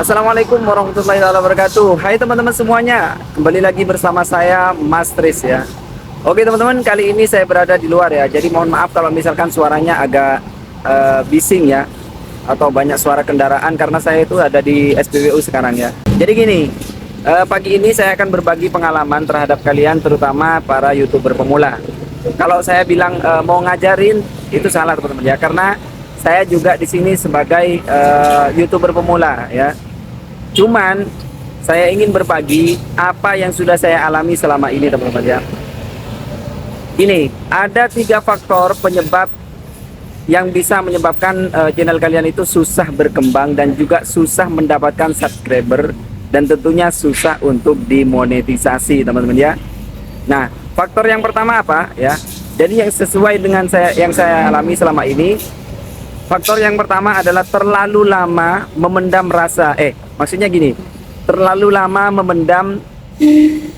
Assalamualaikum warahmatullahi wabarakatuh. Hai teman-teman semuanya, kembali lagi bersama saya Mas Tris ya. Oke teman-teman, kali ini saya berada di luar ya. Jadi mohon maaf kalau misalkan suaranya agak bising ya, atau banyak suara kendaraan karena saya itu ada di SPBU sekarang ya. Jadi gini, pagi ini saya akan berbagi pengalaman terhadap kalian, terutama para YouTuber pemula. Kalau saya bilang mau ngajarin, itu salah teman-teman ya, karena saya juga di sini sebagai YouTuber pemula ya. Cuman saya ingin berbagi apa yang sudah saya alami selama ini teman-teman ya. Ini ada 3 faktor penyebab yang bisa menyebabkan channel kalian itu susah berkembang dan juga susah mendapatkan subscriber, dan tentunya susah untuk dimonetisasi teman-teman ya. Nah, faktor yang pertama apa ya? Jadi yang sesuai dengan yang saya alami selama ini, faktor yang pertama adalah terlalu lama memendam rasa. Maksudnya gini, terlalu lama memendam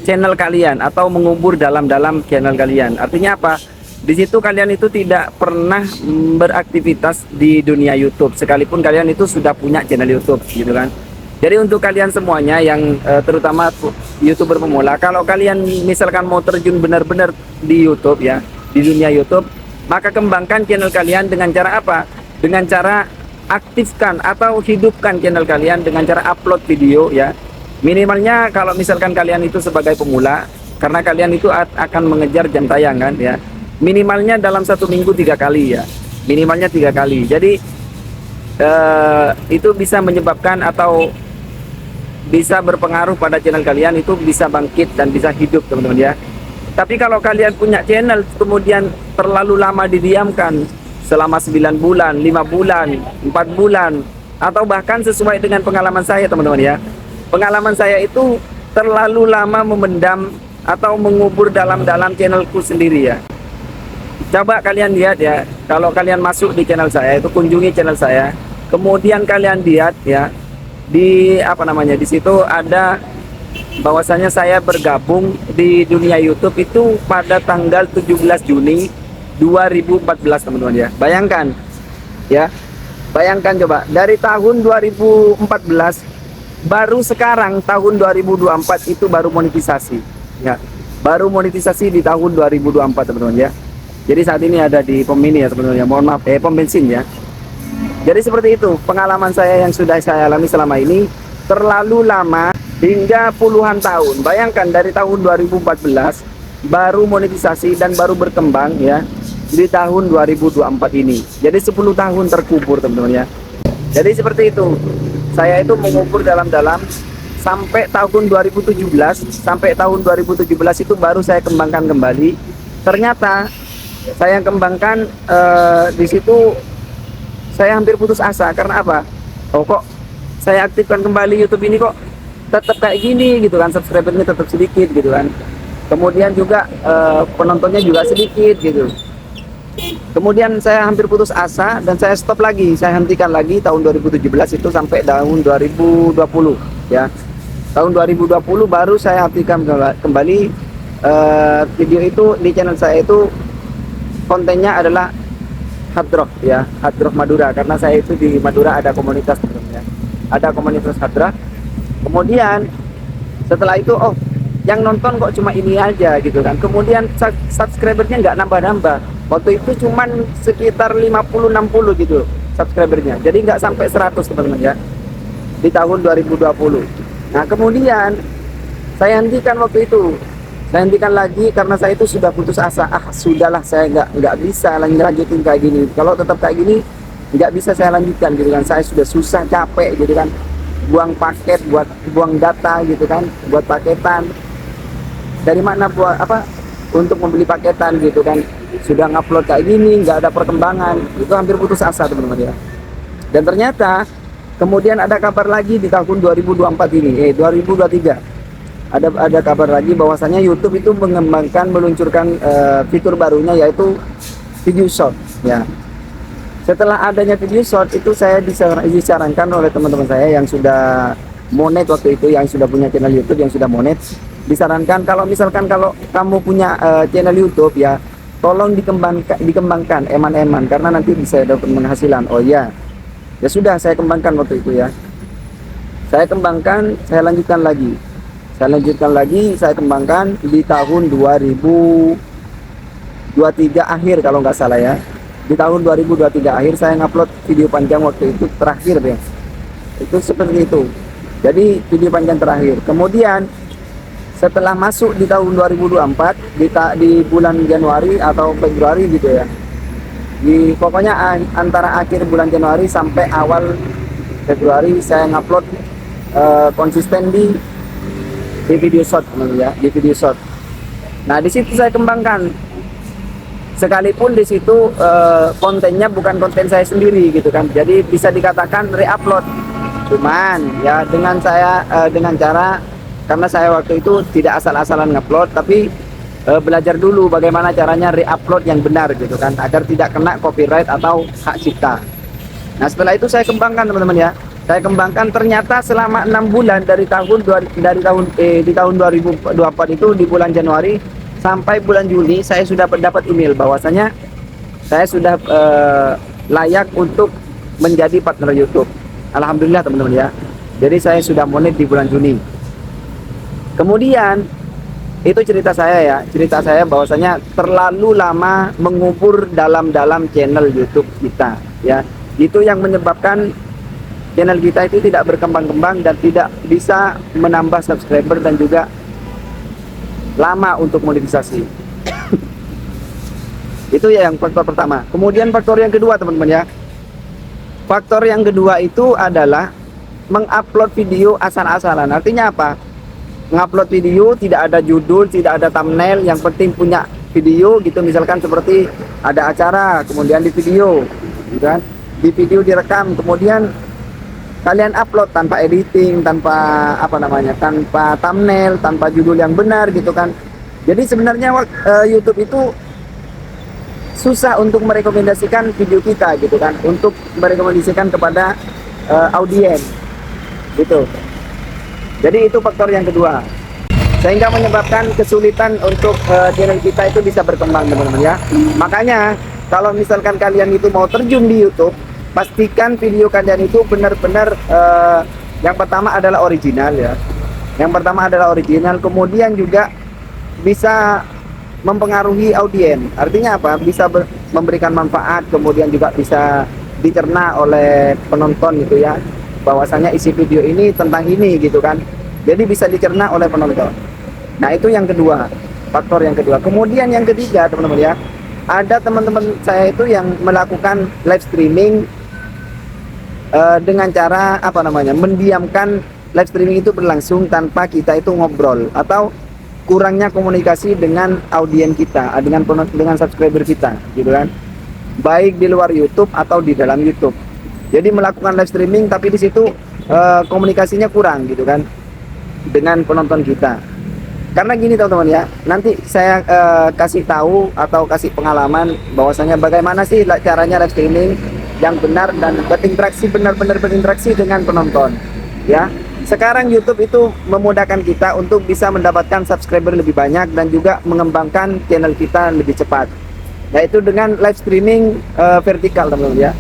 channel kalian atau mengubur dalam-dalam channel kalian. Artinya apa? Di situ kalian itu tidak pernah beraktivitas di dunia YouTube, sekalipun kalian itu sudah punya channel YouTube, gitu kan. Jadi untuk kalian semuanya yang terutama YouTuber pemula, kalau kalian misalkan mau terjun benar-benar di YouTube ya, di dunia YouTube, maka kembangkan channel kalian dengan cara apa? Dengan cara aktifkan atau hidupkan channel kalian dengan cara upload video ya. Minimalnya kalau misalkan kalian itu sebagai pemula, karena kalian itu akan mengejar jam tayang kan ya, minimalnya dalam 1 minggu 3 kali ya, minimalnya 3 kali. Jadi itu bisa menyebabkan atau bisa berpengaruh pada channel kalian itu bisa bangkit dan bisa hidup teman-teman ya. Tapi kalau kalian punya channel kemudian terlalu lama didiamkan selama 9 bulan, 5 bulan, 4 bulan, atau bahkan sesuai dengan pengalaman saya teman-teman ya, pengalaman saya itu terlalu lama memendam atau mengubur dalam-dalam channelku sendiri ya. Coba kalian lihat ya, kalau kalian masuk di channel saya itu, kunjungi channel saya, kemudian kalian lihat ya, di apa namanya, di situ ada bahwasanya saya bergabung di dunia YouTube itu pada tanggal 17 Juni 2014 teman-teman ya. Bayangkan ya, bayangkan coba, dari tahun 2014 baru sekarang tahun 2024 itu baru monetisasi ya, baru monetisasi di tahun 2024 teman-teman ya. Jadi saat ini ada di pom mini ya teman-teman ya, mohon maaf, pom bensin ya. Jadi seperti itu pengalaman saya yang sudah saya alami selama ini, terlalu lama hingga puluhan tahun. Bayangkan dari tahun 2014 baru monetisasi dan baru berkembang ya di tahun 2024 ini. Jadi 10 tahun terkubur teman-teman ya. Jadi seperti itu, saya itu mengubur dalam-dalam sampai tahun 2017. Sampai tahun 2017 itu baru saya kembangkan kembali. Ternyata saya kembangkan di situ saya hampir putus asa. Karena apa? Oh, kok saya aktifkan kembali YouTube ini kok tetap kayak gini gitu kan, subscribernya tetap sedikit gitu kan, kemudian juga penontonnya juga sedikit gitu. Kemudian saya hampir putus asa dan saya stop lagi, saya hentikan lagi tahun 2017 itu sampai tahun 2020 ya. Tahun 2020 baru saya aktifkan kembali video itu di channel saya. Itu kontennya adalah hard rock ya, hard rock Madura, karena saya itu di Madura ada komunitas ya, ada komunitas hard rock. Kemudian setelah itu, oh yang nonton kok cuma ini aja gitu kan, kemudian subscribernya nggak nambah-nambah. Waktu itu cuman sekitar 50-60 gitu subscribernya, jadi nggak sampai 100 teman-teman ya di tahun 2020. Nah kemudian saya hentikan waktu itu, saya hentikan lagi karena saya itu sudah putus asa. Sudahlah, saya nggak bisa lanjutin kayak gini. Kalau tetap kayak gini nggak bisa saya lanjutkan gitu kan, saya sudah susah capek gitu kan, buang paket, buang data gitu kan, buat paketan, dari mana buat apa untuk membeli paketan gitu kan, sudah ngupload kayak gini nggak ada perkembangan, itu hampir putus asa teman-teman ya. Dan ternyata kemudian ada kabar lagi di tahun 2024 ini, 2023 ada kabar lagi bahwasanya YouTube itu meluncurkan fitur barunya, yaitu video short ya. Setelah adanya video short itu, saya disarankan oleh teman-teman saya yang sudah monet waktu itu, yang sudah punya channel YouTube, yang sudah monet, disarankan kalau misalkan kalau kamu punya channel YouTube ya, tolong dikembangkan eman-eman, karena nanti bisa dapat penghasilan. Oh iya, ya sudah, saya kembangkan waktu itu ya. saya kembangkan, saya lanjutkan lagi. Saya kembangkan di tahun 2023 akhir kalau nggak salah ya. Di tahun 2023 akhir saya ngupload video panjang waktu itu terakhir ya. Itu seperti itu. Jadi video panjang terakhir. Kemudian setelah masuk di tahun 2024 di bulan Januari atau Februari gitu ya. Pokoknya antara akhir bulan Januari sampai awal Februari saya ngupload konsisten di video short ya, di video short. Nah, di situ saya kembangkan. Sekalipun di situ kontennya bukan konten saya sendiri gitu kan. Jadi bisa dikatakan re-upload. Cuman ya dengan cara karena saya waktu itu tidak asal-asalan ngupload, tapi belajar dulu bagaimana caranya re-upload yang benar gitu kan, agar tidak kena copyright atau hak cipta. Nah, setelah itu saya kembangkan teman-teman ya. Saya kembangkan, ternyata selama 6 bulan di tahun 2024 itu, di bulan Januari sampai bulan Juli, saya sudah dapat email bahwasanya saya sudah layak untuk menjadi partner YouTube. Alhamdulillah teman-teman ya. Jadi saya sudah monet di bulan Juni. Kemudian itu cerita saya bahwasanya terlalu lama mengubur dalam channel YouTube kita ya. Itu yang menyebabkan channel kita itu tidak berkembang-kembang dan tidak bisa menambah subscriber dan juga lama untuk monetisasi. Itu ya yang faktor pertama. Kemudian faktor yang kedua teman-teman ya. Faktor yang kedua itu adalah mengupload video asal-asalan. Artinya apa? Ngupload video tidak ada judul, tidak ada thumbnail, yang penting punya video gitu, misalkan seperti ada acara, kemudian di video gitu kan, di video direkam, kemudian kalian upload tanpa editing, tanpa tanpa thumbnail, tanpa judul yang benar gitu kan. Jadi sebenarnya YouTube itu susah untuk merekomendasikan video kita gitu kan, untuk merekomendasikan kepada audiens gitu. Jadi itu faktor yang kedua, sehingga menyebabkan kesulitan untuk channel kita itu bisa berkembang teman-teman ya. Makanya kalau misalkan kalian itu mau terjun di YouTube, pastikan video kalian itu benar-benar yang pertama adalah original ya. Yang pertama adalah original, kemudian juga bisa mempengaruhi audiens. Artinya apa? Bisa memberikan manfaat, kemudian juga bisa dicerna oleh penonton gitu ya, bahwasanya isi video ini tentang ini gitu kan. Jadi bisa dicerna oleh penonton. Nah, itu yang kedua, faktor yang kedua. Kemudian yang ketiga teman-teman ya, ada teman-teman saya itu yang melakukan live streaming dengan cara mendiamkan live streaming itu berlangsung tanpa kita itu ngobrol, atau kurangnya komunikasi dengan audiens kita, dengan subscriber kita gitu kan, baik di luar YouTube atau di dalam YouTube. Jadi melakukan live streaming tapi di situ komunikasinya kurang gitu kan dengan penonton kita. Karena gini teman-teman ya, nanti saya kasih tahu atau kasih pengalaman bahwasanya bagaimana sih caranya live streaming yang benar dan berinteraksi, benar-benar berinteraksi dengan penonton ya. Sekarang YouTube itu memudahkan kita untuk bisa mendapatkan subscriber lebih banyak dan juga mengembangkan channel kita lebih cepat, yaitu dengan live streaming vertikal teman-teman ya.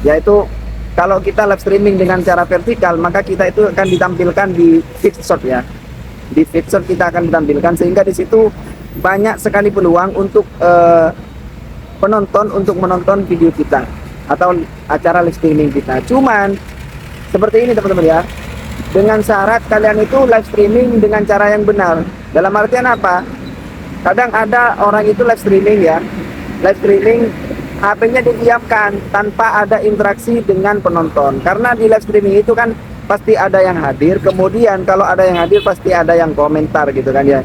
Yaitu kalau kita live streaming dengan cara vertikal, maka kita itu akan ditampilkan di feed short ya. Di feed short kita akan ditampilkan, sehingga di situ banyak sekali peluang untuk penonton untuk menonton video kita atau acara live streaming kita. Cuman seperti ini teman-teman ya, dengan syarat kalian itu live streaming dengan cara yang benar. Dalam artian apa? Kadang ada orang itu live streaming ya, live streaming HP-nya didiamkan tanpa ada interaksi dengan penonton. Karena di live streaming itu kan pasti ada yang hadir, kemudian kalau ada yang hadir pasti ada yang komentar gitu kan ya.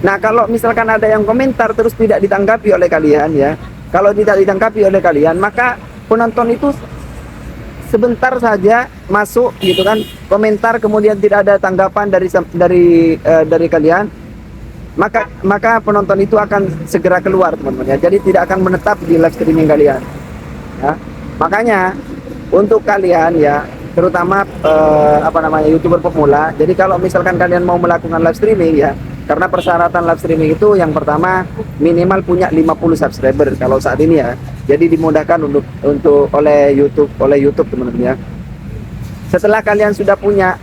Nah, kalau misalkan ada yang komentar terus tidak ditanggapi oleh kalian ya, kalau tidak ditanggapi oleh kalian, maka penonton itu sebentar saja masuk gitu kan, komentar, kemudian tidak ada tanggapan dari kalian, maka penonton itu akan segera keluar teman-teman ya. Jadi tidak akan menetap di live streaming kalian ya. Makanya untuk kalian ya, terutama YouTuber pemula, jadi kalau misalkan kalian mau melakukan live streaming ya, karena persyaratan live streaming itu yang pertama minimal punya 50 subscriber kalau saat ini ya. Jadi dimudahkan oleh YouTube teman-teman ya. Setelah kalian sudah punya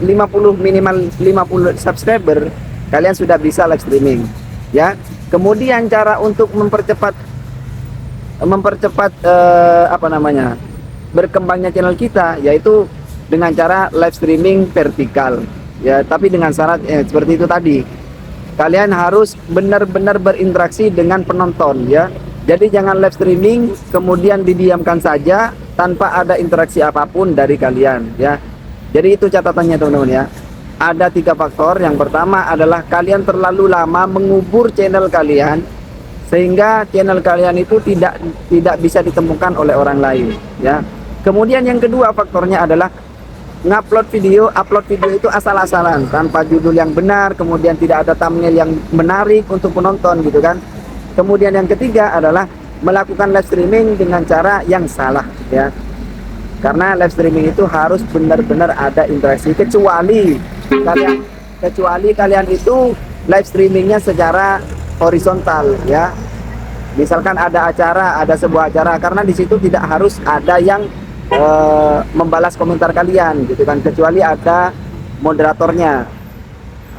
50 minimal 50 subscriber, kalian sudah bisa live streaming ya. Kemudian cara untuk mempercepat apa namanya, berkembangnya channel kita yaitu dengan cara live streaming vertikal ya, tapi dengan syarat seperti itu tadi. Kalian harus benar-benar berinteraksi dengan penonton ya. Jadi jangan live streaming kemudian didiamkan saja tanpa ada interaksi apapun dari kalian ya. Jadi itu catatannya teman-teman ya. Ada 3 faktor. Yang pertama adalah kalian terlalu lama mengubur channel kalian sehingga channel kalian itu tidak bisa ditemukan oleh orang lain ya. Kemudian yang kedua faktornya adalah upload video itu asal-asalan tanpa judul yang benar, kemudian tidak ada thumbnail yang menarik untuk penonton gitu kan. Kemudian yang ketiga adalah melakukan live streaming dengan cara yang salah ya. Karena live streaming itu harus benar-benar ada interaksi, kecuali kalian itu live streamingnya secara horizontal ya. Misalkan ada sebuah acara, karena di situ tidak harus ada yang membalas komentar kalian gitu kan, kecuali ada moderatornya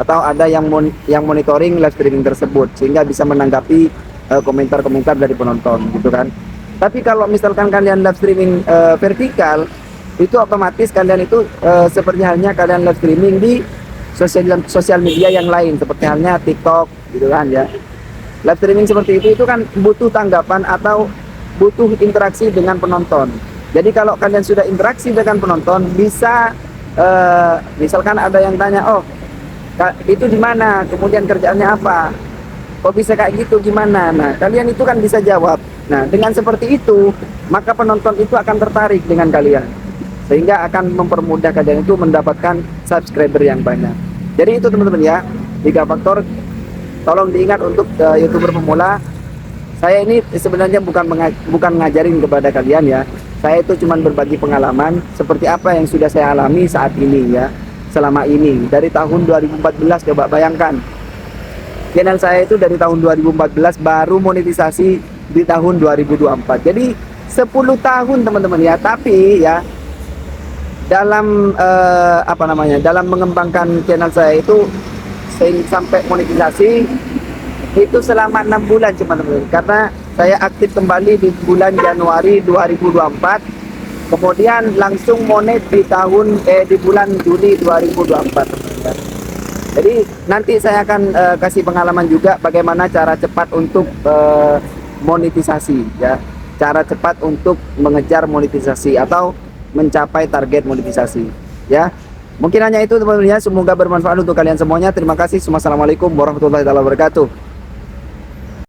atau ada yang monitoring live streaming tersebut sehingga bisa menanggapi komentar-komentar dari penonton gitu kan. Tapi kalau misalkan kalian live streaming vertikal, itu otomatis kalian itu seperti halnya kalian live streaming di sosial media yang lain, seperti halnya TikTok gitu kan ya. Live streaming seperti itu kan butuh tanggapan atau butuh interaksi dengan penonton. Jadi kalau kalian sudah interaksi dengan penonton, bisa misalkan ada yang tanya, oh itu di mana, kemudian kerjaannya apa, kok bisa kayak gitu, gimana. Nah kalian itu kan bisa jawab. Nah dengan seperti itu maka penonton itu akan tertarik dengan kalian, sehingga akan mempermudah kalian itu mendapatkan subscriber yang banyak. Jadi itu teman-teman ya, 3 faktor. Tolong diingat untuk YouTuber pemula. Saya ini sebenarnya bukan ngajarin kepada kalian ya. Saya itu cuma berbagi pengalaman seperti apa yang sudah saya alami saat ini ya, selama ini dari tahun 2014. Coba bayangkan, channel saya itu dari tahun 2014 baru monetisasi di tahun 2024. Jadi 10 tahun teman-teman ya. Tapi ya dalam dalam mengembangkan channel saya itu sampai monetisasi itu selama 6 bulan teman-teman, karena saya aktif kembali di bulan Januari 2024, kemudian langsung monet di bulan Juli 2024. Jadi nanti saya akan kasih pengalaman juga bagaimana cara cepat untuk monetisasi ya, cara cepat untuk mengejar monetisasi atau mencapai target monetisasi ya. Mungkin hanya itu teman-teman ya, semoga bermanfaat untuk kalian semuanya. Terima kasih. Wassalamualaikum warahmatullahi wabarakatuh.